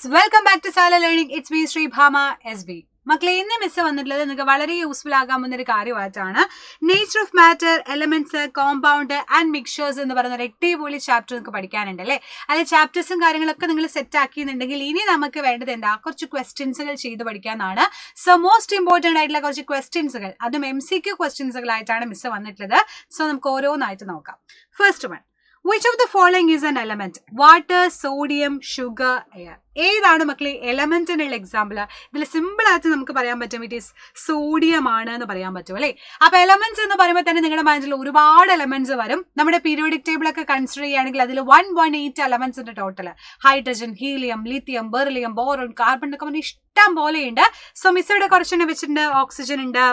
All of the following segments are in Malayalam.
guys, welcome back to Sala Learning. It's me Sri Bhama SB. മക്കളെ ഇന്ന് മിസ് വന്നിട്ടുള്ളത് നിങ്ങൾക്ക് വളരെ യൂസ്ഫുൾ ആകാവുന്ന ഒരു കാര്യമായിട്ടാണ് nature of matter, elements, compound and mixers എന്ന് പറയുന്ന ഒരു അടിപൊളി ചാപ്റ്റർ നിങ്ങൾക്ക് പഠിക്കാനുണ്ട് അല്ലേ. അതിൽ ചാപ്റ്റേഴ്സും കാര്യങ്ങളൊക്കെ നിങ്ങൾ സെറ്റ് ആക്കിയെന്നുണ്ടെങ്കിൽ ഇനി നമുക്ക് വേണ്ടത് എന്താ, കുറച്ച് ക്വസ്റ്റ്യൻസുകൾ ചെയ്ത് പഠിക്കാനാണ്. സോ മോസ്റ്റ് ഇമ്പോർട്ടൻ്റ് ആയിട്ടുള്ള കുറച്ച് ക്വസ്റ്റ്യൻസുകൾ, അതും MCQ ക്വസ്റ്റ്യൻസുകളായിട്ടാണ് മിസ് വന്നിട്ടുള്ളത്. സോ നമുക്ക് ഓരോന്നായിട്ട് നോക്കാം. First one, which of the following is an element? Water, sodium, sugar, air. ഏതാണ് മക്കളെ എലമെന്റിനുള്ള എക്സാമ്പിൾ? ഇതിൽ സിമ്പിൾ ആയിട്ട് നമുക്ക് പറയാൻ പറ്റും ഇറ്റ് ഈസ് സോഡിയം ആണ് എന്ന് പറയാൻ പറ്റും അല്ലേ. അപ്പൊ എലമെന്റ്സ് എന്ന് പറയുമ്പോൾ തന്നെ നിങ്ങളുടെ മൈൻഡിൽ ഒരുപാട് എലമെന്റ്സ് വരും. നമ്മുടെ പീരിയോഡിക് ടേബിൾ ഒക്കെ കൺസിഡർ ചെയ്യുകയാണെങ്കിൽ അതിൽ 118 എലമെന്റ്സ് ഉണ്ട് total. Hydrogen, helium, lithium, beryllium, boron, carbon എന്നൊക്കെ പറഞ്ഞാൽ ഇഷ്ടം പോലെയുണ്ട്. സോ മിസ് ഇവിടെ കുറച്ചെണ്ണം വെച്ചിട്ടുണ്ട്. ഓക്സിജൻ ഉണ്ട്,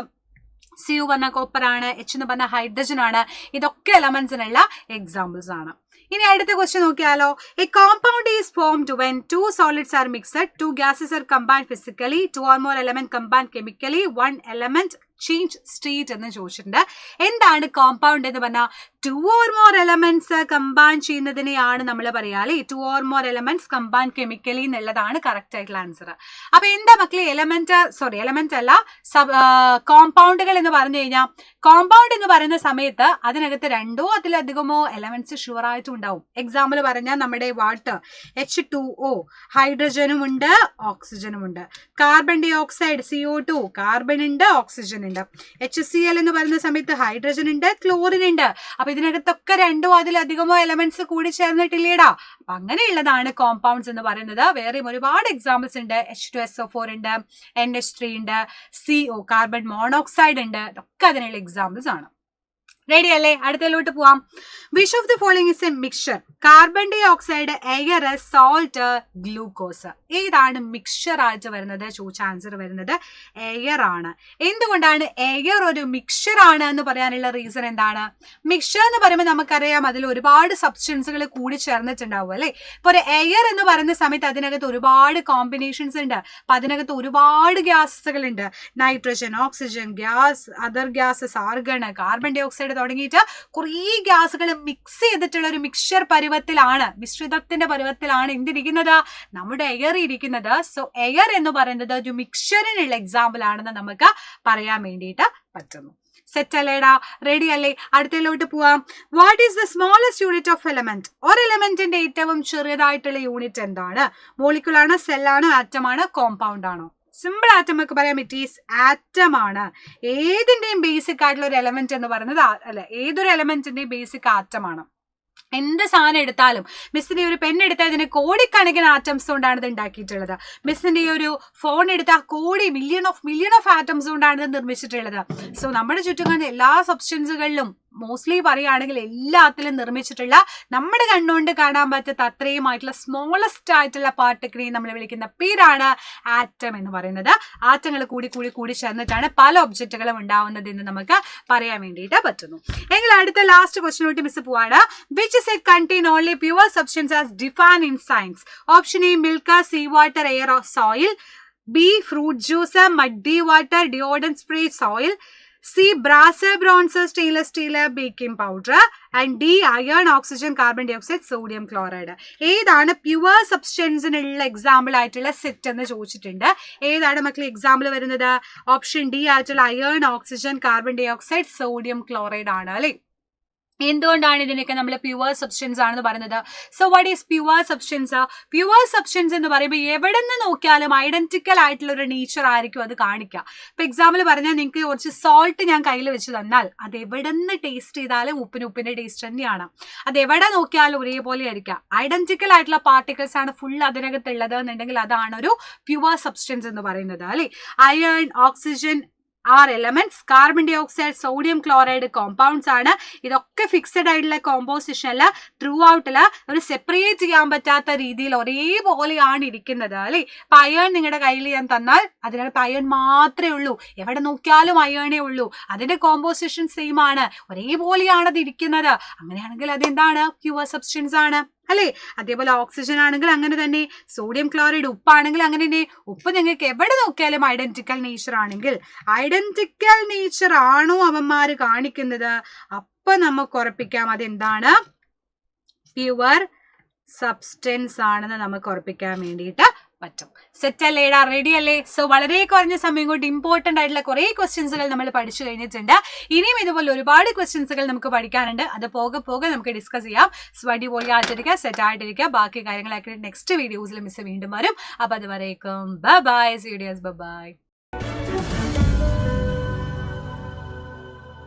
CU പറഞ്ഞ കോപ്പർ ആണ്, H എന്ന് പറഞ്ഞ ഹൈഡ്രജൻ ആണ്. ഇതൊക്കെ എലമെന്റ്സിനുള്ള എക്സാമ്പിൾസ് ആണ്. ഇനി അടുത്ത ക്വസ്റ്റ്യൻ നോക്കിയാലോ. A compound is formed when 2 solids are mixed, 2 gases are combined physically, 2 or more elements combined chemically, 1 element change state എന്ന് ചോദിച്ചിട്ടുണ്ട്. എന്താണ് കോമ്പൗണ്ട് എന്ന് പറഞ്ഞാൽ 2 or more elements കമ്പൈൻ ചെയ്യുന്നതിനെയാണ് നമ്മൾ പറയാ അല്ലെ. 2 or more elements combined chemically എന്നുള്ളതാണ് കറക്റ്റ് ആയിട്ടുള്ള ആൻസർ. അപ്പൊ എന്താ മക്കളെ എലമെന്റ് അല്ല, കോമ്പൗണ്ടുകൾ എന്ന് പറഞ്ഞു കഴിഞ്ഞാൽ കോമ്പൗണ്ട് എന്ന് പറയുന്ന സമയത്ത് അതിനകത്ത് 2ഓ അതിലധികമോ എലമെന്റ്സ് ഷുവർ ആയിട്ടും ഉണ്ടാവും. എക്സാമ്പിൾ പറഞ്ഞാൽ നമ്മുടെ വാട്ടർ H2O, ഹൈഡ്രജനും ഉണ്ട്, ഓക്സിജനും ഉണ്ട്. Carbon dioxide CO2, carbon ഉണ്ട്, ഓക്സിജൻ ഉണ്ട്. HCl എന്ന് പറയുന്ന സമയത്ത് ഹൈഡ്രജൻ ഉണ്ട്, ക്ലോറിൻ ഉണ്ട്. അപ്പൊ ഇതിനകത്തൊക്കെ 2ഓ അതിലധികമോ എലമെന്റ്സ് കൂടി ചേർന്നിട്ടില്ലേടാ. അപ്പൊ അങ്ങനെയുള്ളതാണ് കോമ്പൗണ്ട്സ് എന്ന് പറയുന്നത്. വേറെയും ഒരുപാട് എക്സാമ്പിൾസ് ഉണ്ട്. H2SO4 ഉണ്ട്, NH3 ഉണ്ട്, CO കാർബൺ മോണോക്സൈഡ് ഉണ്ട്. ഇതൊക്കെ അതിനുള്ള എക്സാമ്പിൾസ് ആണ്. റെഡി അല്ലേ? അടുത്തതിലോട്ട് പോവാം. Which of the following is a mixture? Carbon dioxide, air, salt, glucose. ഏതാണ് മിക്സ്ചർ ആയിട്ട് വരുന്നത്? ചോദിച്ച ആൻസർ വരുന്നത് എയർ ആണ്. എന്തുകൊണ്ടാണ് എയർ ഒരു മിക്സ്ചർ ആണ് എന്ന് പറയാനുള്ള റീസൺ എന്താണ്? മിക്സ്ചർ എന്ന് പറയുമ്പോൾ നമുക്കറിയാം അതിൽ ഒരുപാട് സബ്സ്റ്റൻസുകൾ കൂടി ചേർന്നിട്ടുണ്ടാവും അല്ലെ. ഇപ്പൊ ഒരു എയർ എന്ന് പറയുന്ന സമയത്ത് അതിനകത്ത് ഒരുപാട് കോമ്പിനേഷൻസ് ഉണ്ട്. അപ്പൊ അതിനകത്ത് ഒരുപാട് ഗ്യാസുകൾ ഉണ്ട്. Nitrogen, oxygen, gas, other gases, argon, carbon dioxide തുടങ്ങിയിട്ട് കുറേ ഗ്യാസുകൾ മിക്സ് ചെയ്തിട്ടുള്ള ഒരു മിക്സ്ചർ പരുവത്തിലാണ്, മിശ്രിതത്തിന്റെ പരുവത്തിലാണ് എന്തിരിക്കുന്നത്, നമ്മുടെ എയർ ഇരിക്കുന്നത്. സോ എയർ എന്ന് പറയുന്നത് ഒരു മിക്സ്ചറിനുള്ള എക്സാമ്പിൾ ആണെന്ന് നമുക്ക് പറയാൻ വേണ്ടിയിട്ട് പറ്റുന്നു. സെറ്റ് അല്ലേടാ? റെഡി അല്ലേ? അടുത്തതിലോട്ട് പോവാം. What is the smallest unit of element? ഒരു എലമെന്റിന്റെ ഏറ്റവും ചെറിയതായിട്ടുള്ള യൂണിറ്റ് എന്താണ്? മോളിക്യൂളാണ്, സെല്ലാണ്, ആറ്റമാണ്, കോമ്പൗണ്ട് ആണോ? സിമ്പിൾ ആറ്റം ഒക്കെ പറയാം, ഇറ്റ് ഈസ് ആറ്റം ആണ്. ഏതിന്റെയും ബേസിക് ആയിട്ടുള്ള ഒരു എലമെന്റ് എന്ന് പറയുന്നത് അല്ലെ, ഏതൊരു എലമെന്റിന്റെയും ബേസിക് ആറ്റമാണ്. എന്ത് സാധനം എടുത്താലും, മിസ്സിന്റെ ഒരു പെൻ എടുത്താൽ ഇതിന് കോടിക്കണക്കിന് ആറ്റംസ് കൊണ്ടാണ് ഇത് ഉണ്ടാക്കിയിട്ടുള്ളത്. മിസ്സിന്റെ ഈ ഒരു ഫോൺ എടുത്താൽ മില്യൺ ഓഫ് ആറ്റംസ് കൊണ്ടാണ് ഇത് നിർമ്മിച്ചിട്ടുള്ളത്. സോ നമ്മുടെ ചുറ്റും കാണുന്ന എല്ലാ സബ്സ്റ്റൻസുകളിലും മോസ്റ്റ്ലി പറയുകയാണെങ്കിൽ എല്ലാത്തിലും നിർമ്മിച്ചിട്ടുള്ള നമ്മുടെ കണ്ണുകൊണ്ട് കാണാൻ പറ്റാത്ത അത്രയുമായിട്ടുള്ള സ്മോളസ്റ്റ് ആയിട്ടുള്ള പാർട്ടിക്കിളിനെ നമ്മൾ വിളിക്കുന്ന പേരാണ് ആറ്റം എന്ന് പറയുന്നത്. ആറ്റങ്ങൾ കൂടി ചേർന്നിട്ടാണ് പല ഒബ്ജക്റ്റുകളും ഉണ്ടാവുന്നത് എന്ന് നമുക്ക് പറയാൻ വേണ്ടിയിട്ട് പറ്റുന്നു. എങ്കിൽ അടുത്ത ലാസ്റ്റ് ക്വസ്റ്റ്യനോട്ട് മിസ് പോവാണ്. Which set contain only pure substance as defined in science? Option A, milk, sea water, air or soil. B, fruit juice, muddy water, deodorant spray, soil. C, brass, bronze, stainless steel, baking powder. And D, iron, oxygen, carbon dioxide, sodium chloride. ഏതാണ് പ്യുവർ സബ്സ്റ്റൻസിനുള്ള എക്സാമ്പിൾ ആയിട്ടുള്ള സെറ്റ് എന്ന് ചോദിച്ചിട്ടുണ്ട്. ഏതാണ് മക്കളെ എക്സാമ്പിൾ വരുന്നത്? ഓപ്ഷൻ ഡി ആയിട്ടുള്ള iron, oxygen, carbon dioxide, sodium chloride ആണ് അല്ലെ. എന്തുകൊണ്ടാണ് ഇതിനൊക്കെ നമ്മൾ പ്യുവർ സബ്സ്റ്റൻസ് ആണെന്ന് പറയുന്നത്? So what is pure substance? Pure substance എന്ന് പറയുമ്പോൾ എവിടെ നിന്ന് നോക്കിയാലും ഐഡന്റിക്കൽ ആയിട്ടുള്ള ഒരു നേച്ചർ ആയിരിക്കും അത് കാണിക്കുക. ഇപ്പൊ എക്സാമ്പിൾ പറഞ്ഞാൽ നിങ്ങൾക്ക് കുറച്ച് സോൾട്ട് ഞാൻ കയ്യിൽ വെച്ച് തന്നാൽ അത് എവിടെ നിന്ന് ടേസ്റ്റ് ചെയ്താലും ഉപ്പിന്റെ ടേസ്റ്റ് തന്നെയാണ്. അത് എവിടെ നോക്കിയാലും ഒരേപോലെ ആയിരിക്കാം. ഐഡന്റിക്കൽ ആയിട്ടുള്ള പാർട്ടിക്കിൾസ് ആണ് ഫുൾ അതിനകത്തുള്ളത് എന്നുണ്ടെങ്കിൽ അതാണ് ഒരു പ്യുവർ സബ്സ്റ്റൻസ് എന്ന് പറയുന്നത് അല്ലെ. Iron, oxygen are elements, carbon dioxide, sodium chloride compounds ആണ്. ഇതൊക്കെ ഫിക്സഡ് ആയിട്ടുള്ള കോമ്പോസിഷനിൽ ത്രൂ ഔട്ടില് ഒരു സെപ്പറേറ്റ് ചെയ്യാൻ പറ്റാത്ത രീതിയിൽ ഒരേപോലെയാണ് ഇരിക്കുന്നത് അല്ലെ. ഇപ്പൊ അയൺ നിങ്ങളുടെ കയ്യിൽ ഞാൻ തന്നാൽ അതിനകത്ത് അയൺ മാത്രമേ ഉള്ളൂ, എവിടെ നോക്കിയാലും അയണേ ഉള്ളൂ. അതിന്റെ കോമ്പോസിഷൻ സെയിം ആണ്, ഒരേപോലെയാണ് അത് ഇരിക്കുന്നത്. അങ്ങനെയാണെങ്കിൽ അതെന്താണ്? പ്യുവർ സബ്സ്റ്റൻസ് ആണ് അല്ലെ. അതേപോലെ ഓക്സിജൻ ആണെങ്കിൽ അങ്ങനെ തന്നെ, സോഡിയം ക്ലോറൈഡ് ഉപ്പാണെങ്കിൽ അങ്ങനെ തന്നെ. ഉപ്പ് നിങ്ങൾക്ക് എവിടെ നോക്കിയാലും ഐഡന്റിക്കൽ നേച്ചർ ആണെങ്കിൽ, ഐഡന്റിക്കൽ നേച്ചർ ആണോ അവന്മാര് കാണിക്കുന്നത്, അപ്പൊ നമുക്ക് ഉറപ്പിക്കാം അതെന്താണ്, പ്യുവർ സബ്സ്റ്റൻസ് ആണെന്ന് നമുക്ക് ഉറപ്പിക്കാൻ വേണ്ടിയിട്ട് പറ്റും. സെറ്റ് അല്ലേടാ, റെഡി അല്ലേ? സോ വളരെ കുറഞ്ഞ സമയം കൊണ്ട് ഇമ്പോർട്ടന്റ് ആയിട്ടുള്ള കുറെ ക്വസ്റ്റ്യൻസുകൾ നമ്മൾ പഠിച്ചു കഴിഞ്ഞിട്ടുണ്ട്. ഇനിയും ഇതുപോലെ ഒരുപാട് ക്വസ്റ്റ്യൻസുകൾ നമുക്ക് പഠിക്കാനുണ്ട്. അത് പോകെ പോകെ നമുക്ക് ഡിസ്കസ് ചെയ്യാം. സോ അടിപൊളി ആയിട്ടിരിക്കുക, സെറ്റ് ആയിട്ടിരിക്കുക. ബാക്കി കാര്യങ്ങളൊക്കെ നെക്സ്റ്റ് വീഡിയോസിൽ മിസ് വീണ്ടും വരും. അപ്പൊ അതുവരേക്കും ബൈ ബൈ.